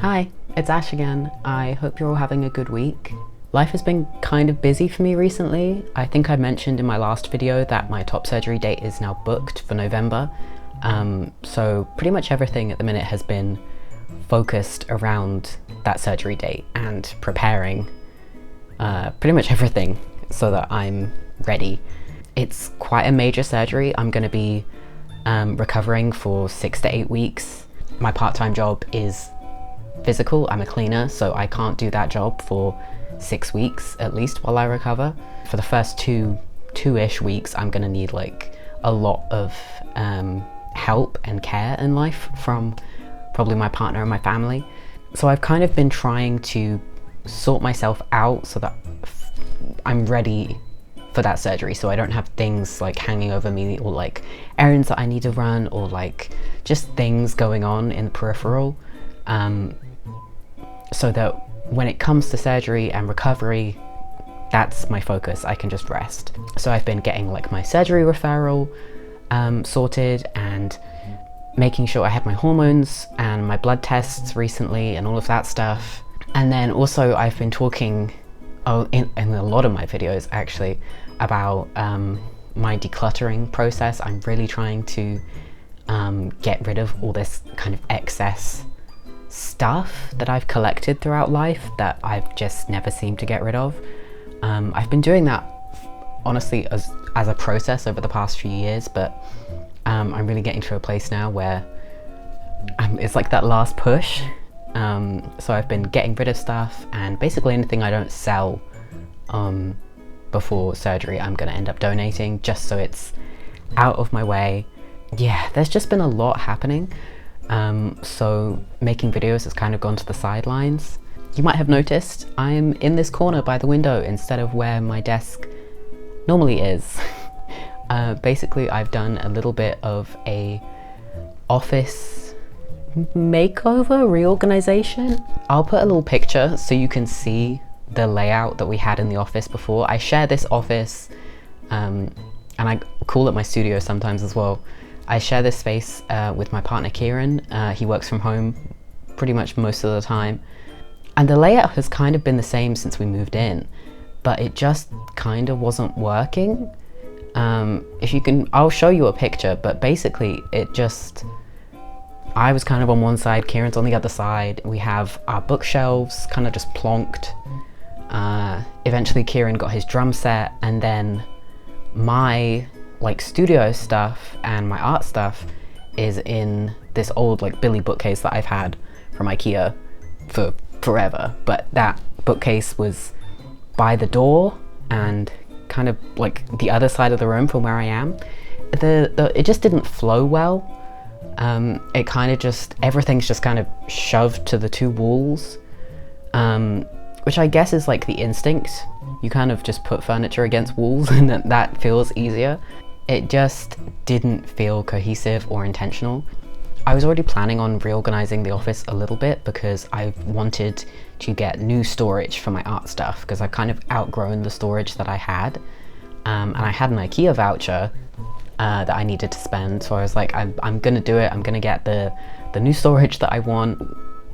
Hi, it's Ash again. I hope you're all having a good week. Life has been kind of busy for me recently. I think I mentioned in my last video that my top surgery date is now booked for November. So pretty much everything at the minute has been focused around that surgery date and preparing pretty much everything so that I'm ready. It's quite a major surgery. I'm going to be recovering for 6 to 8 weeks. My part-time job is physical. I'm a cleaner, so I can't do that job for 6 weeks at least while I recover. For the first two-ish weeks, I'm gonna need like a lot of help and care in life from probably my partner and my family. So I've kind of been trying to sort myself out so that I'm ready for that surgery, so I don't have things like hanging over me, or like errands that I need to run, or like just things going on in the peripheral, so that when it comes to surgery and recovery, that's my focus. I can just rest. So I've been getting like my surgery referral sorted, and making sure I had my hormones and my blood tests recently and all of that stuff. And then also I've been talking in a lot of my videos actually about my decluttering process. I'm really trying to get rid of all this kind of excess stuff that I've collected throughout life that I've just never seemed to get rid of. I've been doing that honestly as a process over the past few years, but I'm really getting to a place now where it's like that last push. So I've been getting rid of stuff, and basically anything I don't sell before surgery I'm gonna end up donating, just so it's out of my way. Yeah, there's just been a lot happening. So making videos has kind of gone to the sidelines. You might have noticed I'm in this corner by the window instead of where my desk normally is. Basically I've done a little bit of a office makeover, reorganization. I'll put a little picture so you can see the layout that we had in the office before. I share this office, and I call it my studio sometimes as well. I share this space with my partner Kieran. He works from home pretty much most of the time. And the layout has kind of been the same since we moved in, but it just kind of wasn't working. If you can, I'll show you a picture, but basically I was kind of on one side, Kieran's on the other side. We have our bookshelves kind of just plonked. Eventually Kieran got his drum set, and then my like studio stuff and my art stuff is in this old like Billy bookcase that I've had from IKEA for forever. But that bookcase was by the door and kind of like the other side of the room from where I am. It just didn't flow well. It kind of just, everything's just kind of shoved to the two walls, which I guess is like the instinct. You kind of just put furniture against walls and that feels easier. It just didn't feel cohesive or intentional. I was already planning on reorganizing the office a little bit because I wanted to get new storage for my art stuff, because I've kind of outgrown the storage that I had. And I had an IKEA voucher that I needed to spend, so I was like, I'm gonna do it. I'm gonna get the new storage that I want.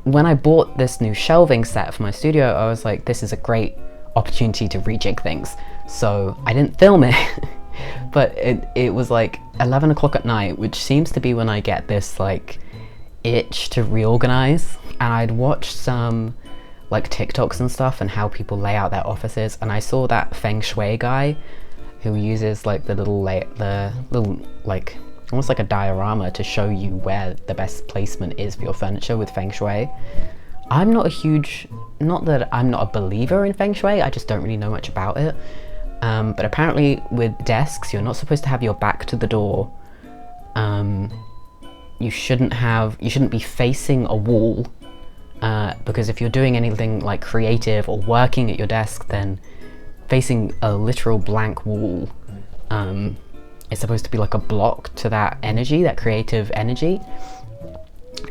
When I bought this new shelving set for my studio, I was like, this is a great opportunity to rejig things. So I didn't film it, but it was like 11 o'clock at night, which seems to be when I get this like itch to reorganize. And I'd watched some like TikToks and stuff and how people lay out their offices, and I saw that feng shui guy who uses like the little like almost like a diorama to show you where the best placement is for your furniture with feng shui. I'm not that I'm not a believer in feng shui, I just don't really know much about it. But apparently with desks, you're not supposed to have your back to the door. You shouldn't be facing a wall, because if you're doing anything like creative or working at your desk, then facing a literal blank wall is supposed to be like a block to that energy, that creative energy.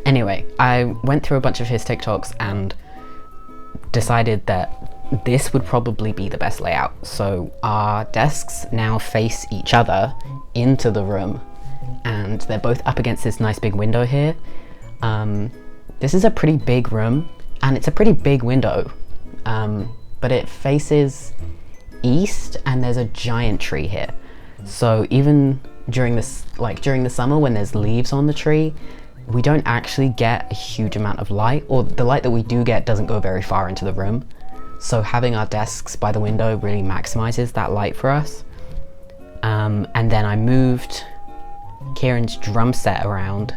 Anyway, I went through a bunch of his TikToks and decided that this would probably be the best layout. So our desks now face each other into the room, and they're both up against this nice big window here. This is a pretty big room, and it's a pretty big window, but it faces east, and there's a giant tree here. So even during this, like during the summer when there's leaves on the tree, we don't actually get a huge amount of light, or the light that we do get doesn't go very far into the room. So having our desks by the window really maximizes that light for us. And then I moved Kieran's drum set around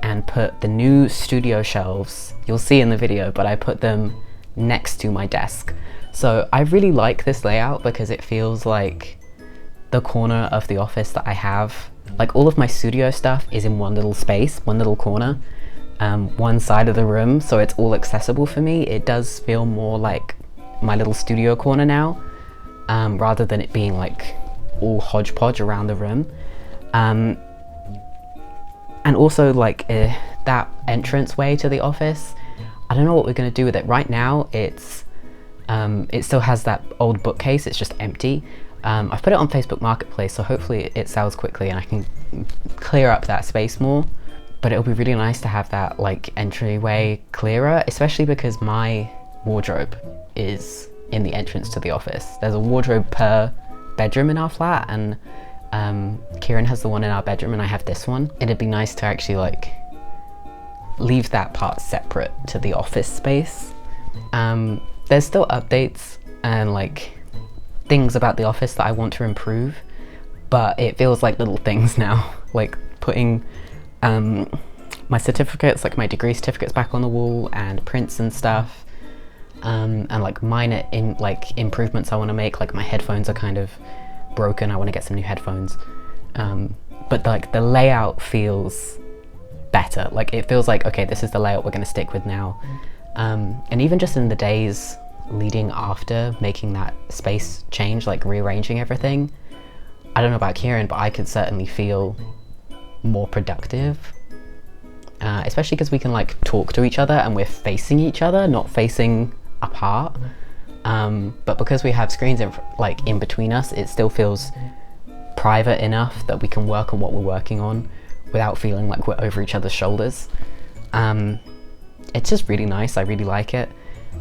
and put the new studio shelves, you'll see in the video, but I put them next to my desk. So I really like this layout because it feels like the corner of the office that I have. Like all of my studio stuff is in one little space, one little corner, one side of the room, so it's all accessible for me. It does feel more like my little studio corner now, rather than it being like all hodgepodge around the room. And also like that entrance way to the office, I don't know what we're going to do with it. Right now it's it still has that old bookcase, it's just empty. I've put it on Facebook Marketplace, so hopefully it sells quickly and I can clear up that space more. But it'll be really nice to have that like entryway clearer, especially because my wardrobe is in the entrance to the office. There's a wardrobe per bedroom in our flat, and Kieran has the one in our bedroom and I have this one. It'd be nice to actually like leave that part separate to the office space. There's still updates and like things about the office that I want to improve, but it feels like little things now, like putting my certificates, like my degree certificates back on the wall, and prints and stuff, and like minor improvements I want to make. Like my headphones are kind of broken, I want to get some new headphones, but like the layout feels better. Like it feels like, okay, this is the layout we're going to stick with now. And even just in the days leading after making that space change, like rearranging everything, I don't know about Kieran, but I could certainly feel more productive, especially because we can like talk to each other and we're facing each other, not facing apart. But because we have screens in between us, it still feels private enough that we can work on what we're working on without feeling like we're over each other's shoulders. It's just really nice, I really like it.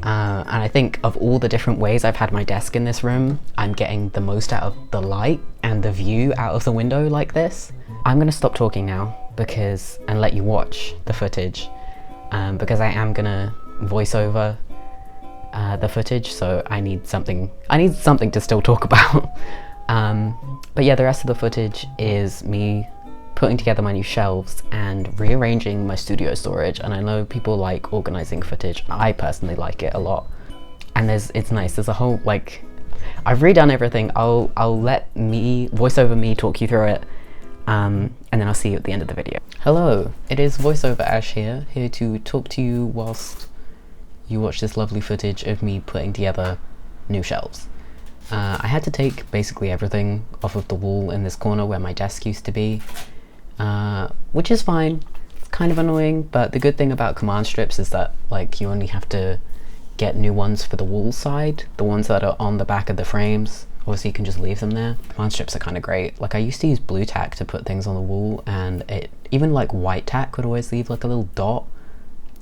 And I think of all the different ways I've had my desk in this room, I'm getting the most out of the light and the view out of the window like this. I'm gonna stop talking now and let you watch the footage, because I am gonna voice over the footage, so I need something to still talk about. But yeah, the rest of the footage is me putting together my new shelves and rearranging my studio storage. And I know people like organizing footage. I personally like it a lot. And it's nice. There's a whole, like, I've redone everything. I'll let voiceover me talk you through it. And then I'll see you at the end of the video. Hello, it is voiceover Ash here to talk to you whilst you watch this lovely footage of me putting together new shelves. I had to take basically everything off of the wall in this corner where my desk used to be. Which is fine. It's kind of annoying, but the good thing about command strips is that like you only have to get new ones for the wall side. The ones that are on the back of the frames, obviously you can just leave them there. Command strips are kind of great. Like I used to use blue tack to put things on the wall, and even like white tack would always leave like a little dot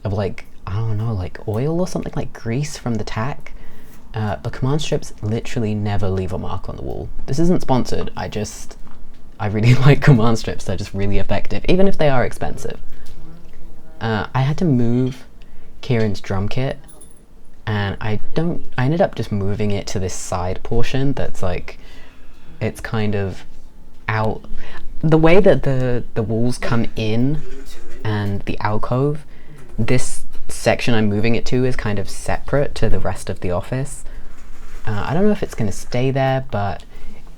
of like, I don't know, like oil or something, like grease from the tack. But command strips literally never leave a mark on the wall. This isn't sponsored, I really like command strips. They're just really effective, even if they are expensive. I had to move Kieran's drum kit, and I ended up just moving it to this side portion that's like, it's kind of out. The way that the walls come in and the alcove, this section I'm moving it to is kind of separate to the rest of the office. I don't know if it's going to stay there, but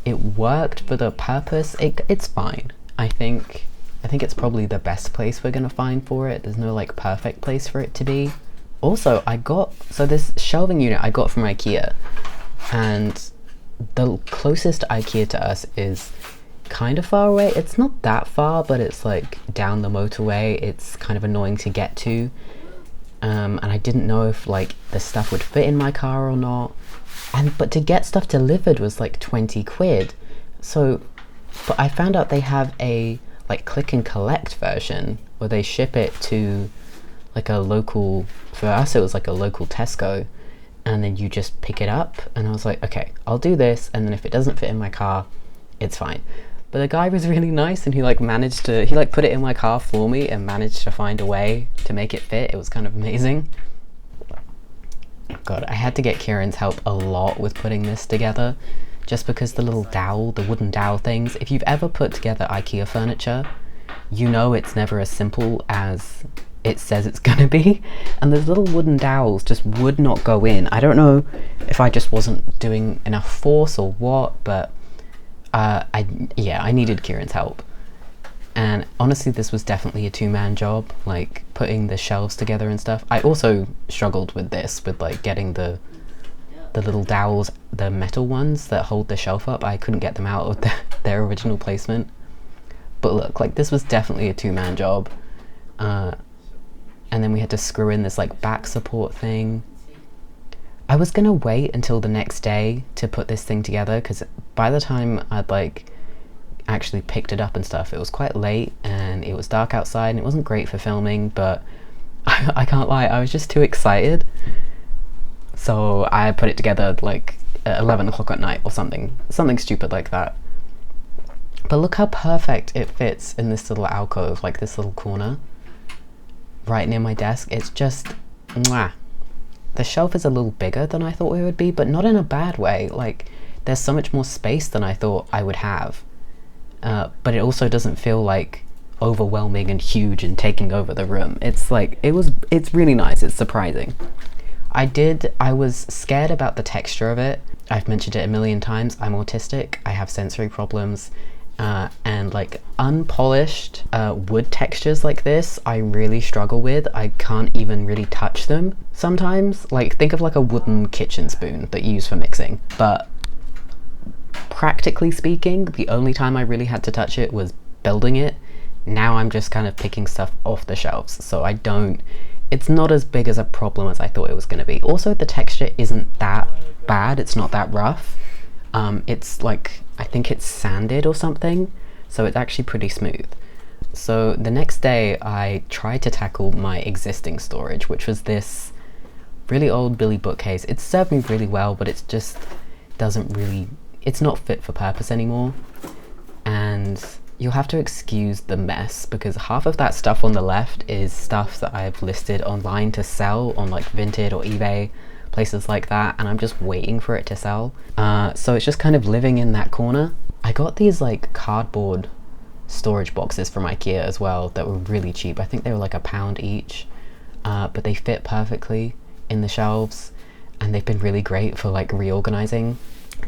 it worked for the purpose. It's fine. I think it's probably the best place we're gonna find for it. There's no like perfect place for it to be. Also, this shelving unit I got from IKEA, and the closest IKEA to us is kind of far away. It's not that far, but it's like down the motorway. It's kind of annoying to get to. And I didn't know if like the stuff would fit in my car or not. But to get stuff delivered was like 20 quid. But I found out they have a like click and collect version where they ship it to like a local, for us it was like a local Tesco, and then you just pick it up. And I was like, okay, I'll do this, and then if it doesn't fit in my car, it's fine. But the guy was really nice, and he like put it in my car for me and managed to find a way to make it fit. It was kind of amazing. God, I had to get Kieran's help a lot with putting this together, just because the little dowel, the wooden dowel things, if you've ever put together IKEA furniture, you know it's never as simple as it says it's gonna be, and those little wooden dowels just would not go in. I don't know if I just wasn't doing enough force or what, but I needed Kieran's help. And honestly, this was definitely a two-man job, like putting the shelves together and stuff. I also struggled with this, with like getting the little dowels, the metal ones that hold the shelf up. I couldn't get them out of their original placement. But look, like this was definitely a two-man job. And then we had to screw in this like back support thing. I was gonna wait until the next day to put this thing together, because by the time I'd like actually picked it up and stuff, it was quite late and it was dark outside and it wasn't great for filming, but I can't lie, I was just too excited. So I put it together like at 11 o'clock at night or something stupid like that. But look how perfect it fits in this little alcove, like this little corner right near my desk. It's just mwah. The shelf is a little bigger than I thought it would be, but not in a bad way. Like there's so much more space than I thought I would have. But it also doesn't feel like overwhelming and huge and taking over the room. It's like, it's really nice, it's surprising. I was scared about the texture of it. I've mentioned it a million times, I'm autistic, I have sensory problems, and like unpolished wood textures like this, I really struggle with. I can't even really touch them sometimes. Like think of like a wooden kitchen spoon that you use for mixing, but practically speaking, the only time I really had to touch it was building it. Now I'm just kind of picking stuff off the shelves, so it's not as big as a problem as I thought it was going to be. Also, the texture isn't that bad, it's not that rough. It's like, I think it's sanded or something, so it's actually pretty smooth. So the next day I tried to tackle my existing storage, which was this really old Billy bookcase. It served me really well, but it just it's not fit for purpose anymore. And you'll have to excuse the mess, because half of that stuff on the left is stuff that I've listed online to sell on like Vinted or eBay, places like that, and I'm just waiting for it to sell. So it's just kind of living in that corner. I got these like cardboard storage boxes from IKEA as well that were really cheap. I think they were like £1 each, but they fit perfectly in the shelves, and they've been really great for like reorganizing.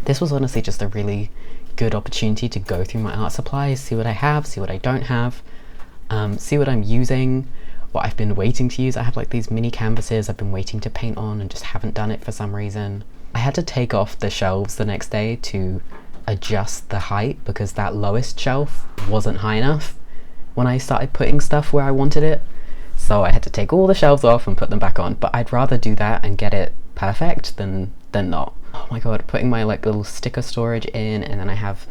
This was honestly just a really good opportunity to go through my art supplies, see what I have, see what I don't have, see what I'm using, what I've been waiting to use. I have like these mini canvases I've been waiting to paint on and just haven't done it for some reason. I had to take off the shelves the next day to adjust the height, because that lowest shelf wasn't high enough when I started putting stuff where I wanted it. So I had to take all the shelves off and put them back on, but I'd rather do that and get it perfect than not. Oh my god, putting my like little sticker storage in, and then I have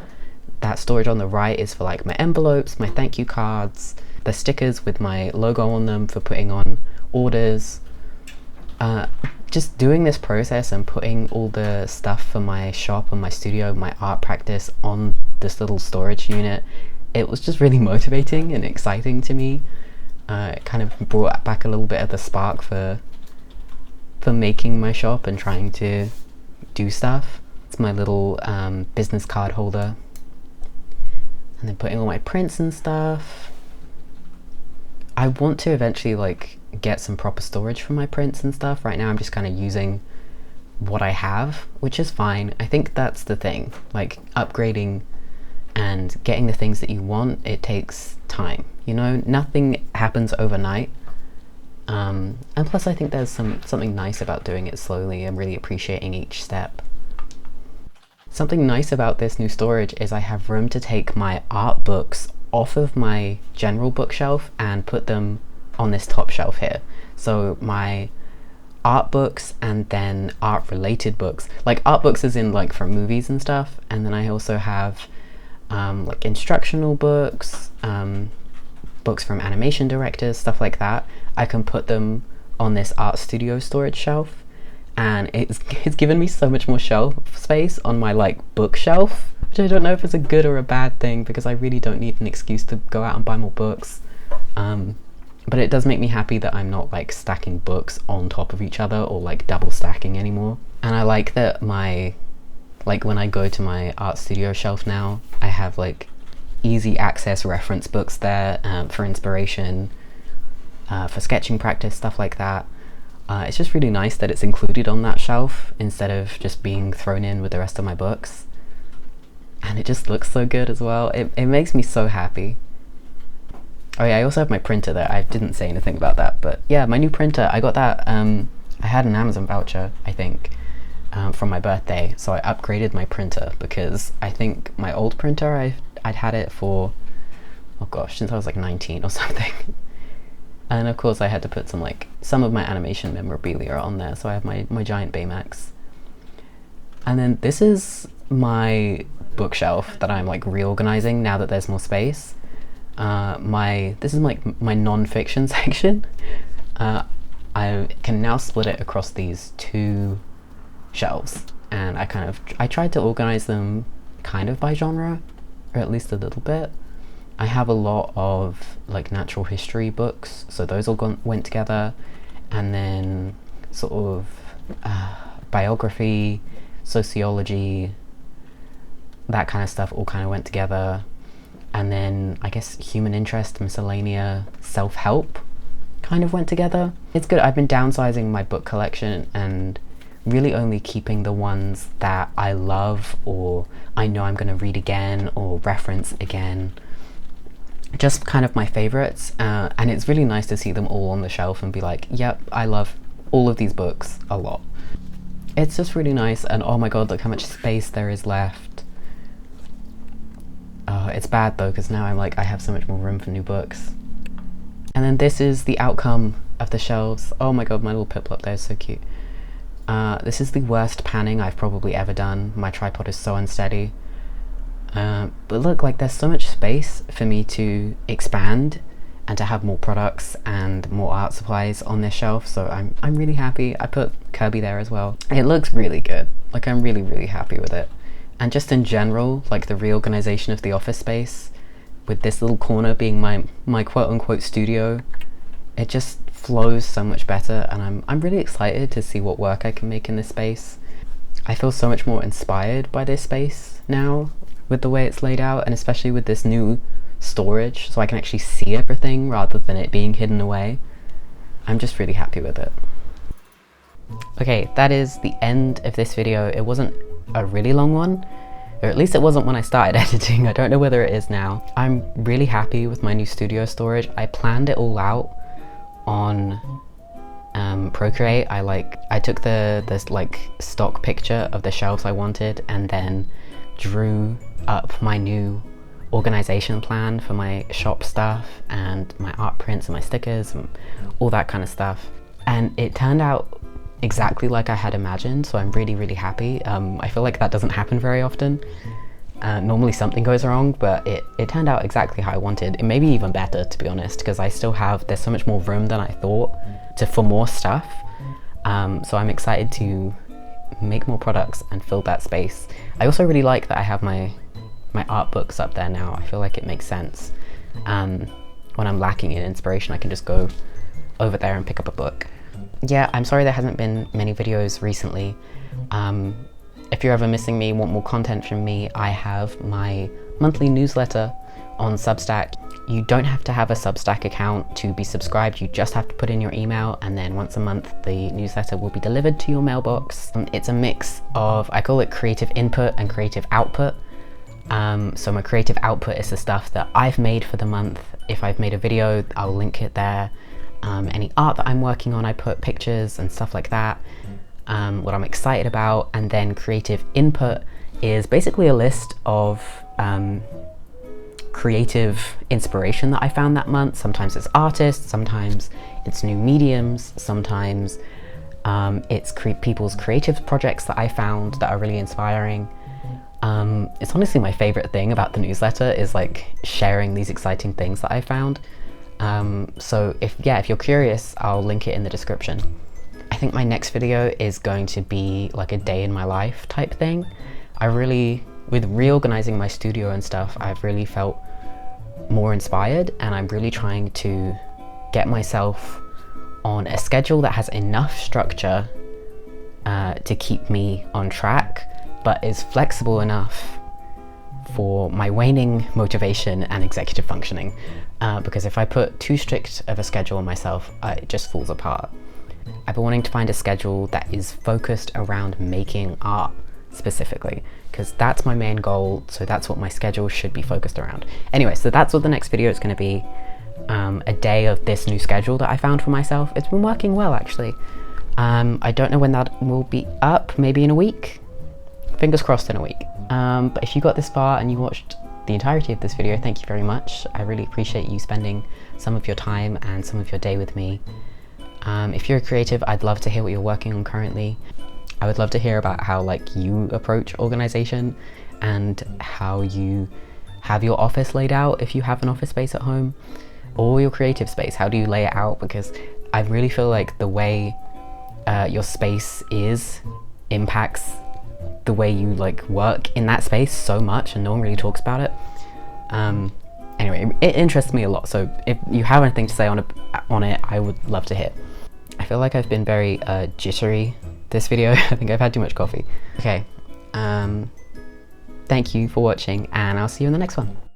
that storage on the right is for like my envelopes, my thank you cards, the stickers with my logo on them for putting on orders. Just doing this process and putting all the stuff for my shop and my studio, my art practice on this little storage unit, it was just really motivating and exciting to me. It kind of brought back a little bit of the spark for making my shop and trying to do stuff. It's my little business card holder, and then putting all my prints and stuff. I want to eventually like get some proper storage for my prints and stuff. Right now I'm just kind of using what I have, which is fine. I think that's the thing, like upgrading and getting the things that you want, it takes time, you know, nothing happens overnight. And plus I think there's something nice about doing it slowly and really appreciating each step. Something nice about this new storage is I have room to take my art books off of my general bookshelf and put them on this top shelf here. So my art books and then art related books, like art books as in like from movies and stuff, and then I also have like instructional books, books from animation directors, stuff like that, I can put them on this art studio storage shelf, and it's given me so much more shelf space on my like bookshelf, which I don't know if it's a good or a bad thing, because I really don't need an excuse to go out and buy more books. But it does make me happy that I'm not like stacking books on top of each other or like double stacking anymore. And I like that when I go to my art studio shelf now, I have like easy access reference books there for inspiration, for sketching practice, stuff like that. It's just really nice that it's included on that shelf instead of just being thrown in with the rest of my books. And it just looks so good as well. It makes me so happy. Oh yeah, I also have my printer there. I didn't say anything about that, but yeah, my new printer, I got that, I had an Amazon voucher, I think, from my birthday, so I upgraded my printer because I think my old printer, I'd had it for, oh gosh, since I was like 19 or something. And of course I had to put some of my animation memorabilia on there, so I have my giant Baymax. And then this is my bookshelf that I'm like reorganizing now that there's more space. This is like my non-fiction section. I can now split it across these two shelves, and I tried to organize them kind of by genre, or at least a little bit. I have a lot of like natural history books, so those all went together, and then sort of biography, sociology, that kind of stuff all kind of went together. And then I guess human interest, miscellanea, self-help kind of went together. It's good. I've been downsizing my book collection and really only keeping the ones that I love or I know I'm going to read again or reference again. Just kind of my favorites, and it's really nice to see them all on the shelf and be like, yep, I love all of these books a lot. It's just really nice, and oh my god, look how much space there is left. It's bad though, because now I have so much more room for new books. And then this is the outcome of the shelves. Oh my god, my little Piplup there is so cute. This is the worst panning I've probably ever done. My tripod is so unsteady. But look, like there's so much space for me to expand and to have more products and more art supplies on this shelf, so I'm really happy. I put Kirby there as well. It looks really good. Like I'm really, really happy with it. And just in general, like the reorganization of the office space, with this little corner being my quote-unquote studio, it just flows so much better, and I'm really excited to see what work I can make in this space. I feel so much more inspired by this space now, with the way it's laid out, and especially with this new storage, so I can actually see everything rather than it being hidden away. I'm just really happy with it. Okay, that is the end of this video. It wasn't a really long one, or at least it wasn't when I started editing. I don't know whether it is now. I'm really happy with my new studio storage. I planned it all out on Procreate. I took this like stock picture of the shelves I wanted and then drew up my new organization plan for my shop stuff and my art prints and my stickers and all that kind of stuff, and it turned out exactly like I had imagined, so I'm really, really happy. I feel like that doesn't happen very often. Normally something goes wrong, but it turned out exactly how I wanted. It may be even better, to be honest, because there's so much more room than I thought for more stuff. So I'm excited to make more products and fill that space. I also really like that I have my art books up there now. I feel like it makes sense. When I'm lacking in inspiration, I can just go over there and pick up a book. Yeah, I'm sorry there hasn't been many videos recently. If you're ever missing me, want more content from me, I have my monthly newsletter on Substack. You don't have to have a Substack account to be subscribed, you just have to put in your email, and then once a month the newsletter will be delivered to your mailbox. It's a mix of, I call it creative input and creative output. So my creative output is the stuff that I've made for the month. If I've made a video, I'll link it there. Any art that I'm working on, I put pictures and stuff like that, what I'm excited about. And then creative input is basically a list of creative inspiration that I found that month. Sometimes it's artists, sometimes it's new mediums, sometimes it's people's creative projects that I found that are really inspiring. It's honestly my favorite thing about the newsletter is like sharing these exciting things that I found. So if you're curious, I'll link it in the description. I think my next video is going to be like a day in my life type thing. With reorganizing my studio and stuff, I've really felt more inspired, and I'm really trying to get myself on a schedule that has enough structure to keep me on track, but is flexible enough for my waning motivation and executive functioning. Because if I put too strict of a schedule on myself, it just falls apart. I've been wanting to find a schedule that is focused around making art specifically, because that's my main goal, so that's what my schedule should be focused around. Anyway, so that's what the next video is going to be. A day of this new schedule that I found for myself. It's been working well, actually. I don't know when that will be up, maybe in a week? Fingers crossed in a week. But if you got this far and you watched the entirety of this video, thank you very much. I really appreciate you spending some of your time and some of your day with me. If you're a creative, I'd love to hear what you're working on currently. I would love to hear about how you approach organization and how you have your office laid out if you have an office space at home, or your creative space. How do you lay it out? Because I really feel like the way your space impacts the way you work in that space so much, and no one really talks about it. Anyway, it interests me a lot, so if you have anything to say on it, I would love to hear. I feel like I've been very jittery this video. I think I've had too much coffee. Okay, thank you for watching, and I'll see you in the next one.